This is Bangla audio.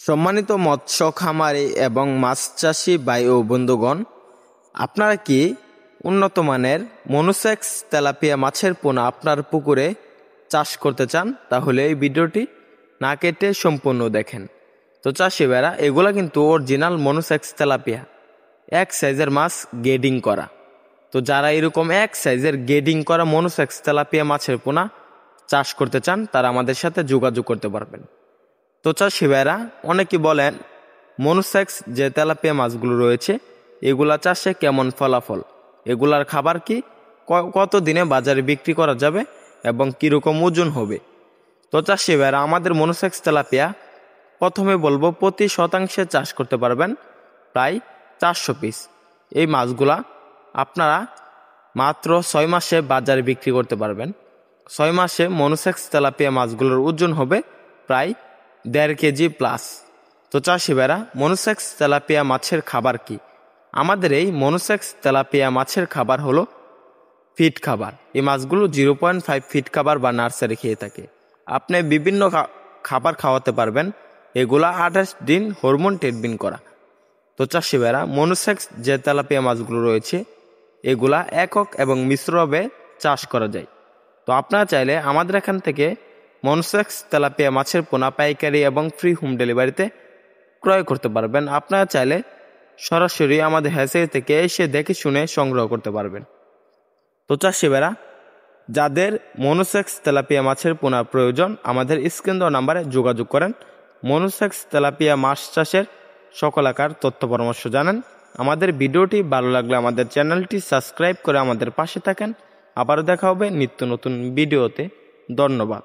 সম্মানিত মৎস্য খামারি এবং মাছ চাষি ভাই ও বন্ধুগণ, আপনারা কি উন্নত মানের মনোসেক্স তেলাপিয়া মাছের পোনা আপনার পুকুরে চাষ করতে চান? তাহলে এই ভিডিওটি না কেটে সম্পূর্ণ দেখেন। তো চাষি ভাইরা, এগুলা কিন্তু অরিজিনাল মনোসেক্স তেলাপিয়া, এক সাইজের মাছ গেডিং করা। তো যারা এরকম এক সাইজের গেডিং করা মনোসেক্স তেলাপিয়া মাছের পোনা চাষ করতে চান, তারা আমাদের সাথে যোগাযোগ করতে পারবেন। তো চাষি ভাইরা, অনেকে বলেন মনোসেক্স যে তেলাপিয়া মাছগুলো রয়েছে এগুলা চাষে কেমন ফলাফল, এগুলার খাবার কি, কত দিনে বাজারে বিক্রি করা যাবে এবং কীরকম ওজন হবে। তো চাষি ভাইরা, আমাদের মনোসেক্স তেলাপিয়া প্রথমে বলবো প্রতি শতাংশে চাষ করতে পারবেন প্রায় 400 পিস। এই মাছগুলা আপনারা মাত্র 6 মাসে বাজারে বিক্রি করতে পারবেন। 6 মাসে মনোসেক্স তেলাপিয়া মাছগুলোর ওজন হবে প্রায় 1.5 কেজি প্লাস। তো চাষি ভাইরা, মনোসেক্স তেলাপিয়া মাছের খাবার কি? আমাদের এই মনোসেক্স তেলাপিয়া মাছের খাবার হলো ফিড খাবার। এই মাছগুলো 0.5 ফিড খাবার বা নার্সারি খেয়ে থাকে। আপনি বিভিন্ন খাবার খাওয়াতে পারবেন, এগুলা 28 দিন হরমোন ট্রিটমেন্ট করা। তো চাষি ভাইরা, মনোসেক্স যে তেলাপিয়া মাছগুলো রয়েছে এগুলা একক এবং মিশ্রভাবে চাষ করা যায়। তো আপনারা চাইলে আমাদের এখান থেকে মনোসেক্স তেলাপিয়া মাছের পোনা পাইকারি এবং ফ্রি হোম ডেলিভারিতে ক্রয় করতে পারবেন। আপনারা চাইলে সরাসরি আমাদের হ্যাচারি থেকে এসে দেখে শুনে সংগ্রহ করতে পারবেন। তো চাষি ভাইরা, যাদের মনোসেক্স তেলাপিয়া মাছের পোনার প্রয়োজন, আমাদের স্ক্রিন দেওয়া নাম্বারে যোগাযোগ করেন। মনোসেক্স তেলাপিয়া মাছ চাষের সকল আকার তথ্য পরামর্শ জানান। আমাদের ভিডিওটি ভালো লাগলে আমাদের চ্যানেলটি সাবস্ক্রাইব করে আমাদের পাশে থাকেন। আবারও দেখা হবে নিত্য নতুন ভিডিওতে। ধন্যবাদ।